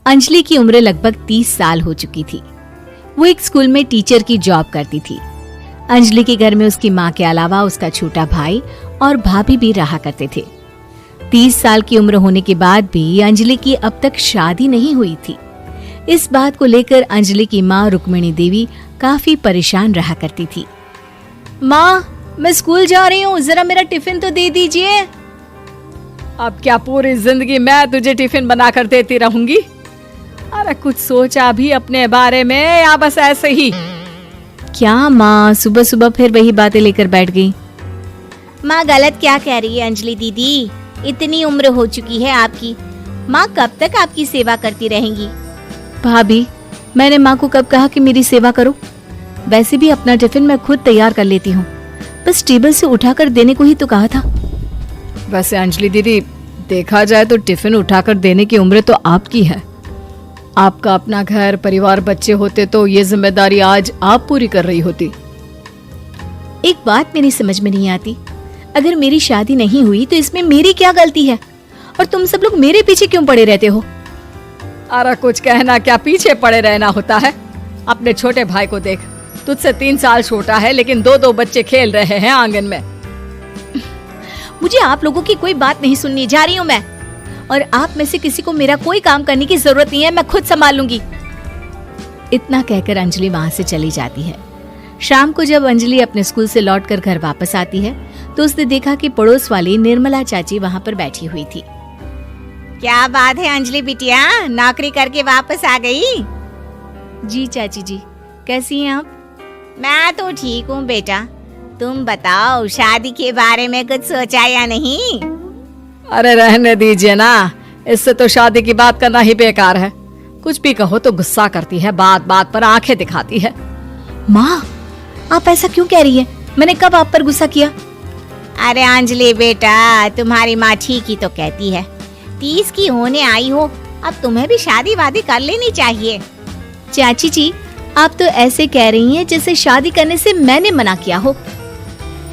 अंजलि की उम्र लगभग 30 साल हो चुकी थी। वो एक स्कूल में टीचर की जॉब करती थी। अंजलि के घर में उसकी माँ के अलावा उसका छोटा भाई और भाभी भी रहा करते थे। 30 साल की उम्र होने के बाद भी अंजलि की अब तक शादी नहीं हुई थी। इस बात को लेकर अंजलि की माँ रुक्मिणी देवी काफी परेशान रहा करती थी। माँ, मैं स्कूल जा रही हूँ, जरा मेरा टिफिन तो दे दीजिए। अब क्या पूरी जिंदगी मैं तुझे टिफिन बनाकर देती रहूंगी? अरे कुछ सोचा भी अपने बारे में या बस ऐसे ही? क्या माँ, सुबह सुबह फिर वही बातें लेकर बैठ गई। माँ गलत क्या कह रही है अंजलि दीदी? इतनी उम्र हो चुकी है आपकी, माँ कब तक आपकी सेवा करती रहेंगी? भाभी, मैंने माँ को कब कहा कि मेरी सेवा करो? वैसे भी अपना टिफिन मैं खुद तैयार कर लेती हूँ, बस टेबल से उठाकर देने को ही तो कहा था। वैसे अंजलि दीदी, देखा जाए तो टिफिन उठाकर देने की उम्र तो आपकी है। आपका अपना घर परिवार बच्चे होते तो ये जिम्मेदारी आज आप पूरी कर रही होती। एक बात मेरी समझ में नहीं आती, अगर मेरी शादी नहीं हुई तो इसमें मेरी क्या गलती है? और तुम सब लोग मेरे पीछे क्यों पड़े रहते हो? अरे कुछ कहना क्या पीछे पड़े रहना होता है? अपने छोटे भाई को देख, तुझसे 3 साल छोटा है लेकिन 2-2 बच्चे खेल रहे हैं आंगन में। मुझे आप लोगों की कोई बात नहीं सुननी, जा रही हूँ मैं। और आप में से किसी को मेरा कोई काम करने की जरूरत नहीं है, मैं खुद संभाल लूंगी। इतना कहकर अंजलि वहां से चली जाती है। शाम को जब अंजलि अपने स्कूल से लौटकर घर वापस आती है तो उसने देखा कि पड़ोस वाली निर्मला चाची वहां पर बैठी हुई थी। क्या बात है अंजलि बिटिया, नौकरी करके वापस आ गई? जी चाची जी, कैसी हैं आप? मैं तो ठीक हूँ बेटा, तुम बताओ शादी के बारे में कुछ सोचा या नहीं? अरे रहने दीजिए ना, इससे तो शादी की बात करना ही बेकार है। कुछ भी कहो तो गुस्सा करती है, बात बात पर आंखें दिखाती है। माँ, आप ऐसा क्यों कह रही हैं? मैंने कब आप पर गुस्सा किया? अरे अंजलि बेटा, तुम्हारी माँ ठीक ही तो कहती है। 30 की होने आई हो, अब तुम्हें भी शादी वादी कर लेनी चाहिए। चाची जी, आप तो ऐसे कह रही हैं जैसे शादी करने से मैंने मना किया हो।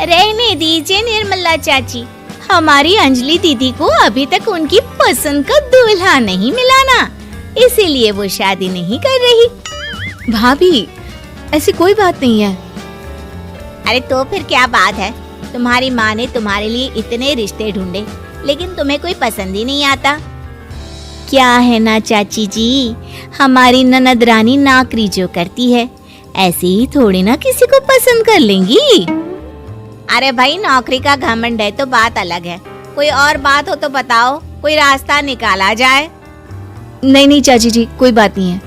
रहने दीजिए निर्मला चाची, हमारी अंजलि दीदी को अभी तक उनकी पसंद का दूल्हा नहीं मिला ना, इसीलिए वो शादी नहीं कर रही। भाभी, ऐसी कोई बात नहीं है। अरे तो फिर क्या बात है? तुम्हारी माँ ने तुम्हारे लिए इतने रिश्ते ढूंढे लेकिन तुम्हें कोई पसंद ही नहीं आता। क्या है ना चाची जी, हमारी ननद रानी नौकरी जो करती है ऐसे ही थोड़ी ना किसी को पसंद कर लेंगी। अरे भाई, नौकरी का घमंड है तो बात अलग है, कोई और बात हो तो बताओ, कोई रास्ता निकाला जाए। नहीं चाची जी, कोई बात नहीं है,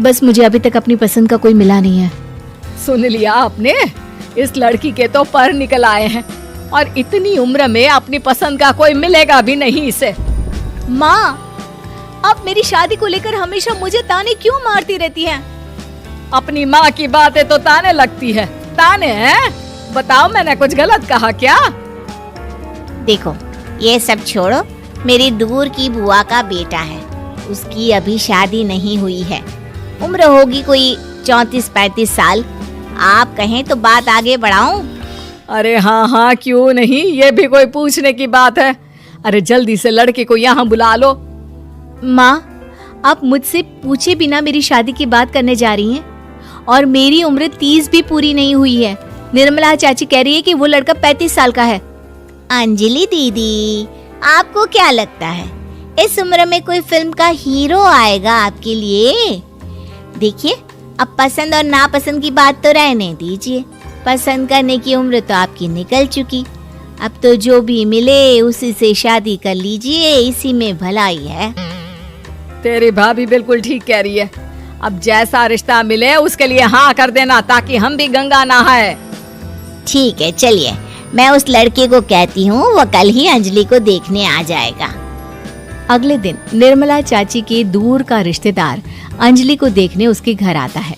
बस मुझे अभी तक अपनी पसंद का कोई मिला नहीं है। सुन लिया आपने, इस लड़की के तो पर निकल आए हैं और इतनी उम्र में अपनी पसंद का कोई मिलेगा भी नहीं इसे। माँ, आप मेरी शादी को लेकर हमेशा मुझे ताने क्यों मारती रहती हैं? अपनी माँ की बातें तो ताने लगती है। ताने हैं? बताओ, मैंने कुछ गलत कहा क्या? देखो, ये सब छोड़ो, मेरी दूर की बुआ का बेटा है, उसकी अभी शादी नहीं हुई है, उम्र होगी कोई 34-35 साल। आप कहें तो बात आगे बढ़ाऊं? अरे हाँ हाँ, क्यों नहीं, ये भी कोई पूछने की बात है। अरे जल्दी से लड़के को यहाँ बुला लो। माँ, आप मुझसे पूछे बिना मेरी शादी की बात करने जा रही हैं और मेरी उम्र 30 भी पूरी नहीं हुई है। निर्मला चाची कह रही है कि वो लड़का 35 साल का है। अंजलि दीदी, आपको क्या लगता है इस उम्र में कोई फिल्म का हीरो आएगा आपके लिए? देखिए, अब पसंद और नापसंद की बात तो रहने दीजिए, पसंद करने की उम्र तो आपकी निकल चुकी। अब तो जो भी मिले उसी से शादी कर लीजिए, इसी में भलाई है। तेरी भाभी बिल्कुल ठीक कह रही है। अब जैसा रिश्ता मिले उसके लिए हाँ कर देना, ताकि हम भी गंगा नहाए। ठीक है, चलिए मैं उस लड़के को कहती हूँ, वो कल ही अंजलि को देखने आ जाएगा। अगले दिन निर्मला चाची के दूर का रिश्तेदार अंजलि को देखने उसके घर आता है।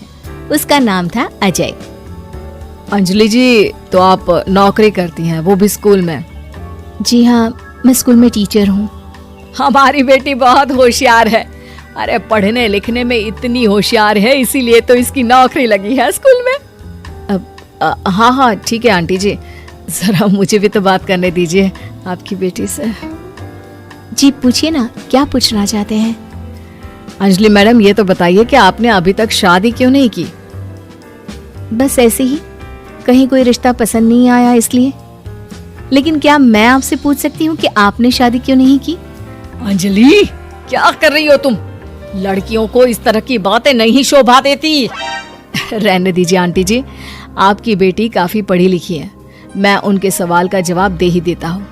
उसका नाम था अजय। अंजलि जी, तो आप नौकरी करती हैं, वो भी स्कूल में? जी हाँ, मैं स्कूल में टीचर हूँ। हमारी बेटी बहुत होशियार है। अरे पढ़ने लिखने में इतनी होशियार है, इसीलिए तो इसकी नौकरी लगी है स्कूल में। हाँ हाँ ठीक है आंटी जी, जरा मुझे भी तो बात करने दीजिए आपकी बेटी से। जी पूछिए ना, क्या पूछना चाहते हैं? अंजलि मैडम, ये तो बताइए कि आपने अभी तक शादी क्यों नहीं की? बस ऐसे ही, कहीं कोई रिश्ता पसंद नहीं आया इसलिए। लेकिन क्या मैं आपसे पूछ सकती हूँ कि आपने शादी क्यों नहीं की? अंजलि, क्या कर रही हो तुम? लड़कियों को इस तरह की बातें नहीं शोभा देती। रहने दीजिए आंटी जी, आपकी बेटी काफी पढ़ी लिखी है, मैं उनके सवाल का जवाब दे ही देता हूँ।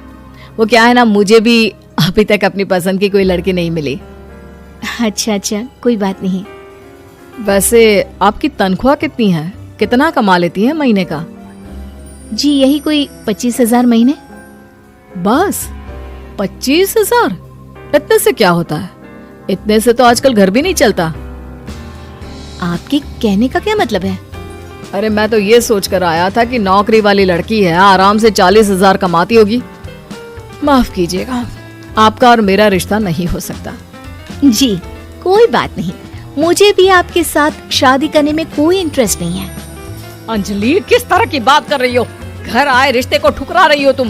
वो क्या है ना, मुझे भी अभी तक अपनी पसंद की कोई लड़की नहीं मिली। अच्छा, कोई बात नहीं। वैसे आपकी तनख्वाह कितनी है? कितना कमा लेती है महीने का? जी यही कोई 25,000 महीने। बस 25,000? इतने से क्या होता है? इतने से तो आजकल घर भी नहीं चलता। आपके कहने का क्या मतलब है? अरे मैं तो ये सोच कर आया था कि नौकरी वाली लड़की है, आराम से 40,000 कमाती होगी। माफ कीजिएगा, आपका और मेरा रिश्ता नहीं हो सकता। जी कोई बात नहीं, मुझे भी आपके साथ शादी करने में कोई इंटरेस्ट नहीं है। अंजलि, किस तरह की बात कर रही हो? घर आए रिश्ते को ठुकरा रही हो तुम।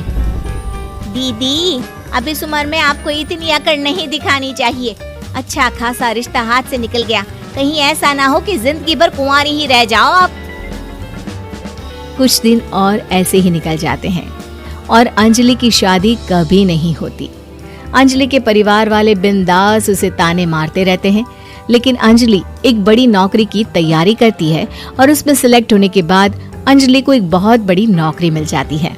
दीदी, अब इस उम्र में आपको इतनी अकड़ नहीं दिखानी चाहिए। अच्छा खासा रिश्ता हाथ से निकल गया, कहीं ऐसा ना हो कि जिंदगी भर कुंवारी ही रह जाओ आप। कुछ दिन और ऐसे ही निकल जाते हैं और अंजलि की शादी कभी नहीं होती। अंजलि के परिवार वाले बिंदास उसे ताने मारते रहते हैं, लेकिन अंजलि एक बड़ी नौकरी की तैयारी करती है और उसमें सिलेक्ट होने के बाद अंजलि को एक बहुत बड़ी नौकरी मिल जाती है।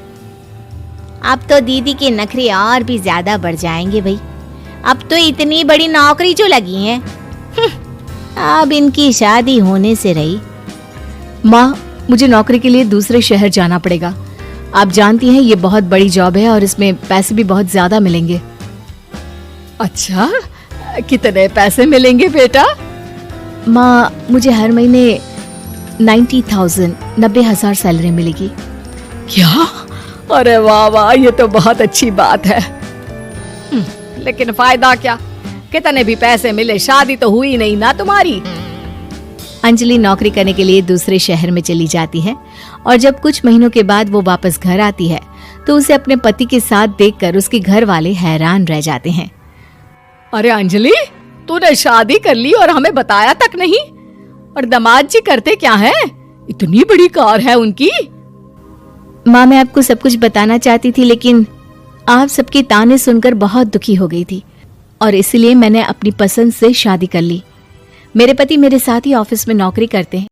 अब तो दीदी के नखरे और भी ज्यादा बढ़ जाएंगे भाई। अब तो इतनी बड़ी नौकरी जो लगी है, अब इनकी शादी होने से रही। माँ, मुझे नौकरी के लिए दूसरे शहर जाना पड़ेगा। आप जानती हैं ये बहुत बड़ी जॉब है और इसमें पैसे भी बहुत ज्यादा मिलेंगे। अच्छा, कितने पैसे मिलेंगे बेटा? माँ, मुझे हर महीने 90,000 सैलरी मिलेगी। क्या? अरे वाह वाह, ये तो बहुत अच्छी बात है। लेकिन फायदा क्या? कितने भी पैसे मिले, शादी तो हुई नहीं ना तुम्हारी। अंजलि नौकरी करने के लिए दूसरे शहर में चली जाती है और जब कुछ महीनों के बाद वो वापस घर आती है तो उसे अपने पति के साथ देखकर उसके घर वाले हैरान रह जाते हैं। अरे अंजलि, तूने शादी कर ली और हमें बताया तक नहीं। और दामाद जी करते क्या है? इतनी बड़ी कार है उनकी। माँ, मैं आपको सब कुछ बताना चाहती थी, लेकिन आप सबके ताने सुनकर बहुत दुखी हो गई थी और इसलिए मैंने अपनी पसंद से शादी कर ली। मेरे पति मेरे साथ ही ऑफिस में नौकरी करते हैं।